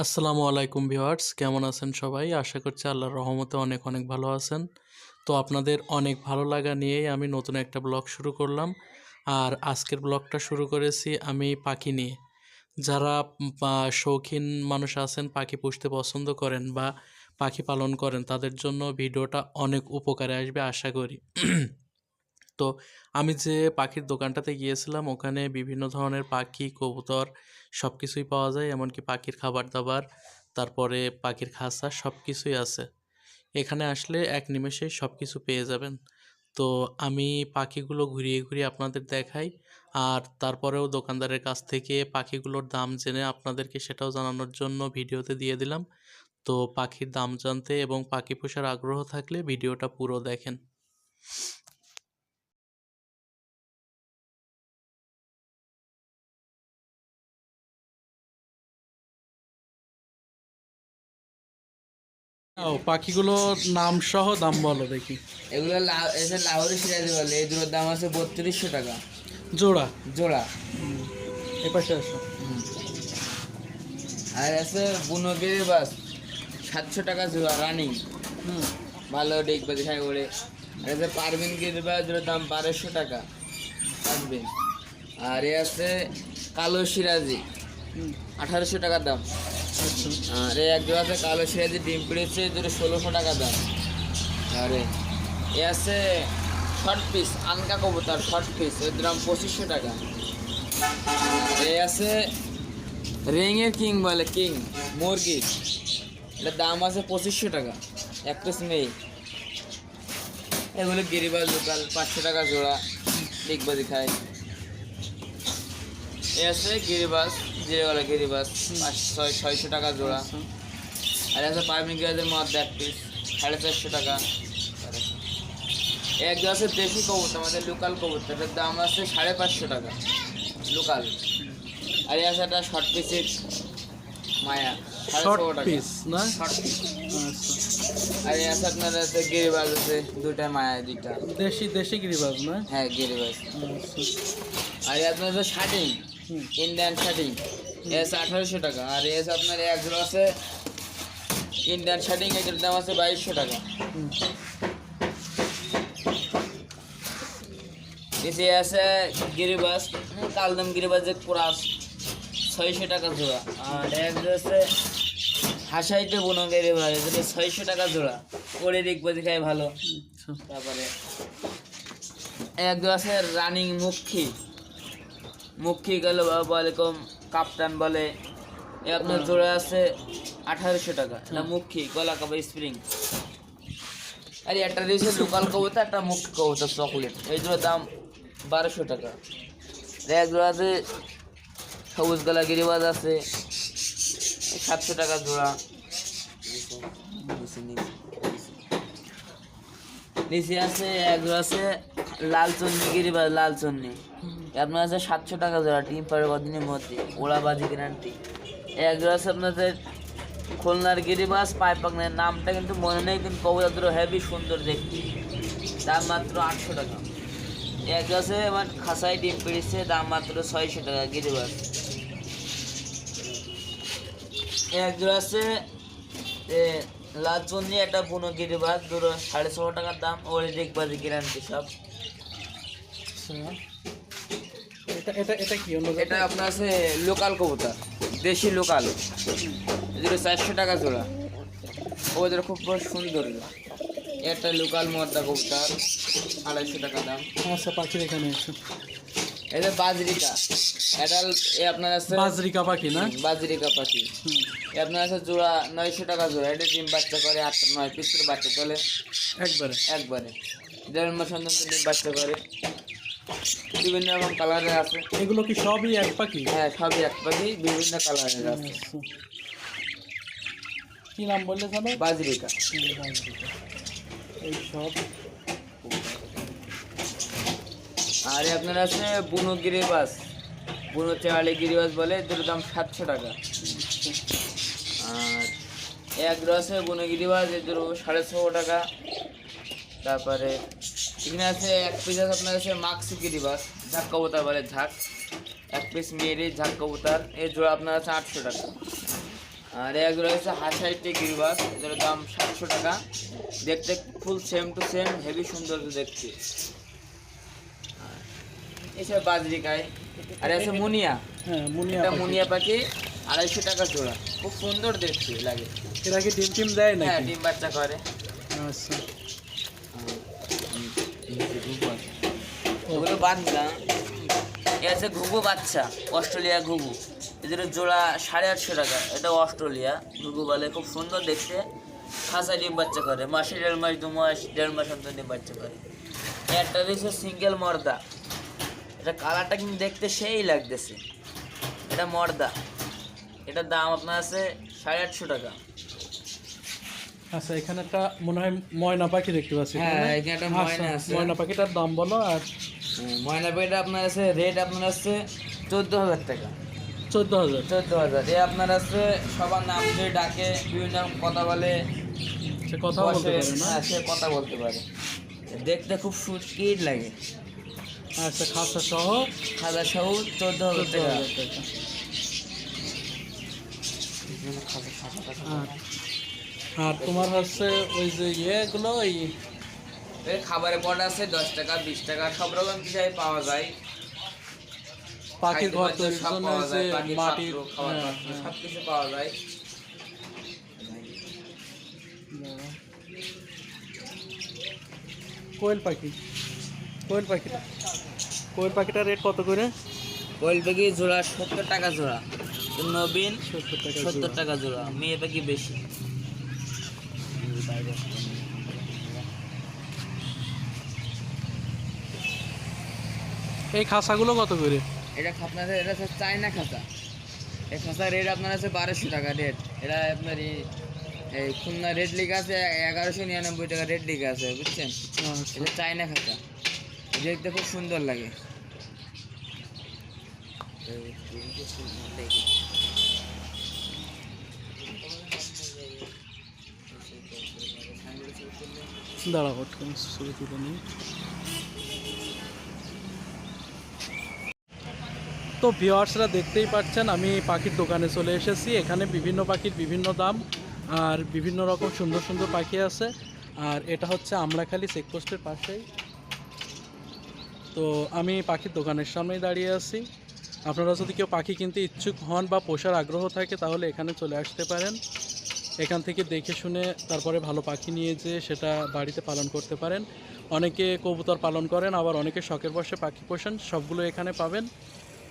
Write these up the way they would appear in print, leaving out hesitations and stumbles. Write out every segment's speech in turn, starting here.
আসসালামু আলাইকুম ভিউয়ার্স, কেমন আছেন সবাই? আশা করছি আল্লাহর রহমতে অনেক অনেক ভালো আছেন। তো আপনাদের অনেক ভালো লাগা নিয়েই আমি নতুন একটা ব্লগ শুরু করলাম। আর আজকের ব্লগটা শুরু করেছি আমি পাখি নিয়ে। যারা শৌখিন মানুষ আছেন, পাখি পুষতে পছন্দ করেন বা পাখি পালন করেন, তাদের জন্য ভিডিওটা অনেক উপকারে আসবে আশা করি। তো আমি যে পাখির দোকানটাতে গিয়েছিলাম, ওখানে বিভিন্ন ধরনের পাখি, কবুতর সব কিছুই পাওয়া যায়, এমনকি পাখির খাবার দাবার, তারপরে পাখির খাঁচা সব কিছুই আছে। এখানে আসলে এক নিমেষেই সব কিছু পেয়ে যাবেন। তো আমি পাখিগুলো ঘুরিয়ে ঘুরিয়ে আপনাদের দেখাই, আর তারপরেও দোকানদারের কাছ থেকে পাখিগুলোর দাম জেনে আপনাদেরকে সেটাও জানানোর জন্য ভিডিওতে দিয়ে দিলাম। তো পাখির দাম জানতে এবং পাখি পোষার আগ্রহ থাকলে ভিডিওটা পুরো দেখেন। পাখিগুলোর নাম সহ দাম বলো দেখি। এগুলো এসে লাহোরি সিরাজি বলে, এই দুটোর দাম আছে 3200 টাকা জোড়া। জোড়া। এপাশে আসো। আর আছে বুনোগিরি বাস 700 টাকা জোড়া রানিং, হুম। ভালো দেখবে দেখায় করে। আর আছে পারবিন গিরিবাস, দুটোর দাম 1200 টাকা পারবিন। আর এ আছে কালো সিরাজি, 1800 টাকা দাম। আচ্ছা। আর এক জোড়া আছে কালো সিরাজি ডিম পেড়েছে, দুটো 1600 টাকা দাম। আরে এ আছে শর্ট পিস আনকা কবুতর, শর্ট পিস, এর দাম 2500 টাকা। এ আছে রেঙের কিং বলে, কিং মুরগি, এটার দাম আছে 2500 টাকা, এক পিস মেয়ে। এগুলো গিরিবাজ লোকাল, 500 টাকা জোড়া, ডিগবাজি খায়। এ আছে গিরিবাজ, জিরেওয়ালা গিরিবাজ, 600 টাকা জোড়া। আর আছে পাইপিং গিরাজের মধ্যে এক পিস, 450 টাকা। এক আছে দেশি কবুতর, আমাদের লোকাল কবুতর, এটার দাম আছে 550 টাকা লোকাল। আর এই আছে একটা শর্ট পিসের মায়া, শর্ট 650 টাকা পিস না? Short piece. আচ্ছা। আর এই আছে আপনার আছে গিরিবাজ আছে, দুইটা মায়া, দুইটা। দেশি দেশি গিরিবাজ না? হ্যাঁ গিরিবাজ। আচ্ছা। আর এই আপনার আছে শার্টিং, হুম। ইন্ডিয়ান শার্টিং, এ আছে 1800 টাকা। আর এই আছে আপনার একজন আছে ইন্ডিয়ান শার্টিং, এটার দাম আছে 2200 টাকা। হুম। এসে আছে গিরিবাজ, কালদম গিরিবাজের ক্রাস, 600 টাকা জোড়া। আর এক আছে হাসাইতে বুনো গিরিবাজ, এটা 600 টাকা জোড়া, করে দেখবাজি খায় ভালো। আচ্ছা। তারপরে এক আছে রানিং মুখী, মুখী গেল বলে কম কাপ্তান বলে, এ আপনার জোড়া আছে 1800 টাকা। এটা মুখী গলা কাপড় স্প্রিং। আর একটা দিয়েছে লোকাল কবুতর, একটা মুখী কবুতর চকলেট, এই জোড়ার দাম 1200 টাকা। এক জোড়া আছে সবুজ গলা গিরিবাজ আছে, 700 টাকা জোড়া। নিচে আছে এক জোড়া আছে লাল চন্নি গিরিবাজ, লাল চন্নি, আপনার আছে 700 টাকা জোড়া, ডিম পারে কদিনের মধ্যে, ওড়াবাজি গ্যারান্টি। এক জোড়া আছে আপনাদের খুলনার গিরিবাজ পাইপাকনের, নামটা কিন্তু মনে নেই, কিন্তু কবুতর হেভি সুন্দর দেখতে, দাম মাত্র 800 টাকা। এক আছে আমার খাসাই ডিম পেড়েছে, দাম মাত্র 600 টাকা গিরিবাজ। এক জোড়া আছে লাল চন্নি, একটা বুনো গিরিবাজ, দুটো 650 টাকার দাম, ওর দেখবাজি গ্যারান্টি সব। এটা এটা এটা কি অন্য এটা আপনার আছে লোকাল কবুতর, দেশি লোকাল, এগুলো 400 টাকা জোড়া, ওদের খুব সুন্দর। একটা লোকাল মদ্দা কবুতর, 250 টাকা দাম। আচ্ছা, পাখির এখানে আছে। এটা বাজরিকা, এটা আপনার আছে বাজরিকা পাখি না? বাজরিকা পাখি, হুম। আপনার আছে জোড়া 900 টাকা জোড়া, এটা ডিম বাচ্চা করে 8-9 পিস করে বাচ্চা চলে একবারে। একবারে, 1.5 মাস অন্তর ডিম বাচ্চা করে, বিভিন্ন রকম কালারের আছে। এগুলো কি সবই এক পাখি? হ্যাঁ সবই এক পাখি, বিভিন্ন কালারের আছে। আচ্ছা। কি নাম বললে জানো? বাজরিকা। বাজরিকা। এই সব। আর আপনার আছে বুনো গিরিবাজ, বুনো চেয়ালি গিরিবাজ বলে, দুটোর দাম 700 টাকা। আর এক আছে বুনো গিরিবাজ, এর দুটো 650 টাকা। তারপরে এখানে আছে এক পিস আছে আপনার আছে মাক্সি গিরিবাজ, ঝাক কবুতর বলে, ঝাক, এক পিস মেয়েরই ঝাক কবুতর, এর জোড়া আপনার আছে 800 টাকা। আর এক রয়েছে হাসাইটি গিরবাস, এদের দাম 700 টাকা। দেখতে ফুল সেম টু সেম, হেভি সুন্দর দেখতে। এসব বাজরিকায়। আর আছে মুনিয়া, হ্যাঁ, এটা মুনিয়া পাখি 250 টাকা জোড়া, খুব সুন্দর দেখতে লাগে। এরা কি ডিম টিম দেয় হ্যাঁ, নাকি? ডিম বাচ্চা করে। আচ্ছা। ওগুলো বাচ্চা। এ আছে ঘুঘু বাচ্চা, অস্ট্রেলিয়া ঘুঘু, এদের জোড়া 850 টাকা। এটা অস্ট্রেলিয়া ঘুঘু বলে, খুব সুন্দর দেখতে। খাঁচা ডিম বাচ্চা করে, মাসে 1.5 মাস 2 মাস 1.5 মাস অন্তর ডিম বাচ্চা করে। একটা দিয়েছে সিঙ্গেল মর্দা, এটা কালারটা কিন্তু দেখতে সেই লাগতেছে। এটা মর্দা, এটার দাম আপনার আছে 850 টাকা। আচ্ছা, এখানে একটা মনে হয় ময়না পাখি দেখতে পাচ্ছি। হ্যাঁ, এখানে? এখানে একটা আচ্ছা, ময়না আছে। ময়না পাখিটার দাম বলো। আর ময়না পেটা আপনার আছে রেট আপনার আছে 14,000 টাকা। 14,000? 14,000 এ আপনার আছে। সবার নাম দিয়ে ডাকে, বিভিন্ন কথা বলে, সে কথা বলতে বসে, পারে না? হ্যাঁ, সে কথা বলতে পারে। দেখতে খুব সুটকিট লাগে। আচ্ছা, খাঁচা সহ খাজা সহ 14,000 টাকা। 14,000 টাকা। আর আর তোমার হচ্ছে ওই যে ইয়েগুলো, ওই এই খাবারের পট আছে 10 টাকা 20 টাকা, সব রকম কিছুই পাওয়া যায়। পাখির ঘর খাদ্য তৈরির সব জন্য পাওয়া ওই যে যায়, পাখির মাটির, পাত্র, খাবার হ্যাঁ, পাত্র, হ্যাঁ। সব কিছু পাওয়া যায়। দাঁড়াও। কোয়েল পাখি, কোয়েল পাখিটা, কোয়েল পাখিটার রেট কত করে? কোয়েল পাখি জোড়া 70 টাকা জোড়া, নবীন 70 টাকা 70 জোড়া। টাকা জোড়া, মেয়ে পাখি বেশি। এই খাঁচাগুলো কত করে? এটা আপনার, এটা হচ্ছে চায়না খাঁচা। এই খাঁচার রেট আপনার আছে 1200 টাকা রেট। এটা আপনার এই খুলনা রেট লিখা আছে 1199 টাকা রেট লিখা আছে, বুঝছেন? আচ্ছা। এটা চায়না খাঁচা, দেখতে খুব সুন্দর লাগে। দাঁড়াও, ছবি তুলে নিই। তো ভিউয়ার্সরা দেখতেই পাচ্ছেন, আমি পাখির দোকানে চলে এসেছি। এখানে বিভিন্ন পাখির বিভিন্ন দাম আর বিভিন্ন রকম সুন্দর সুন্দর পাখি আছে। আর এটা হচ্ছে আমড়াখালি চেকপোস্টের পাশেই। তো আমি পাখির দোকানের সামনেই দাঁড়িয়ে আছি। আপনারা যদি কেউ পাখি কিনতে ইচ্ছুক হন বা পোষার আগ্রহ থাকে, তাহলে এখানে চলে আসতে পারেন। এখান থেকে দেখে শুনে তারপরে ভালো পাখি নিয়ে যেয়ে সেটা বাড়িতে পালন করতে পারেন। অনেকে কবুতর পালন করেন, আবার অনেকে শখের বশে পাখি পোষেন, সবগুলো এখানে পাবেন।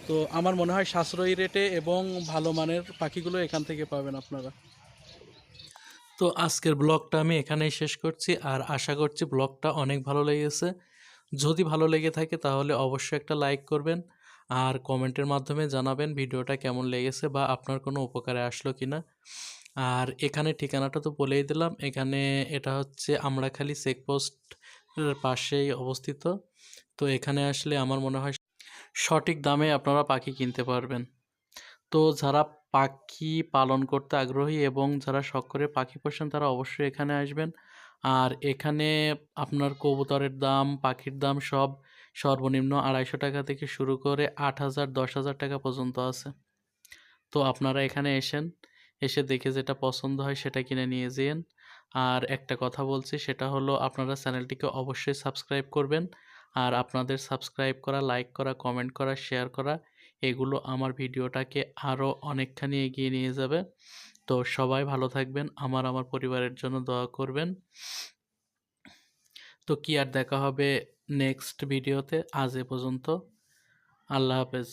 তো আমার মনে হয় সাশ্রয়ী রেটে এবং ভালো মানের পাখিগুলো এখান থেকে পাবেন আপনারা। তো আজকের ব্লগটা আমি এখানেই শেষ করছি, আর আশা করছি ব্লগটা অনেক ভালো লেগেছে। যদি ভালো লেগে থাকে তাহলে অবশ্যই একটা লাইক করবেন, আর কমেন্টের মাধ্যমে জানাবেন ভিডিওটা কেমন লেগেছে বা আপনার কোনো উপকারে আসলো কিনা। আর এখানে ঠিকানাটা তো বলেই দিলাম, এখানে এটা হচ্ছে আমড়াখালি চেকপোস্ট পাশেই অবস্থিত। তো এখানে আসলে আমার মনে হয় সঠিক দামে আপনারা পাখি কিনতে পারবেন। তো যারা পাখি পালন করতে আগ্রহী এবং যারা শখ করে পাখি পোষেন, তারা অবশ্যই এখানে আসবেন। আর এখানে আপনার কবুতরের দাম, পাখির দাম সব সর্বনিম্ন 250 টাকা থেকে শুরু করে 8,000 10,000 টাকা পর্যন্ত আছে। তো আপনারা এখানে এসে দেখে যেটা পছন্দ হয় সেটা কিনে নিয়ে যেন। আর একটা কথা বলছি, সেটা হলো আপনারা চ্যানেলটিকে অবশ্যই সাবস্ক্রাইব করবেন। আর আপনাদের সাবস্ক্রাইব করা, লাইক করা, কমেন্ট করা, শেয়ার করা, এগুলো আমার ভিডিওটাকে আরও অনেকখানি এগিয়ে নিয়ে যাবে। তো সবাই ভালো থাকবেন, আমার পরিবারের জন্য দোয়া করবেন। তো কি আর দেখা হবে নেক্সট ভিডিওতে, আজ এ পর্যন্ত। আল্লাহ হাফেজ।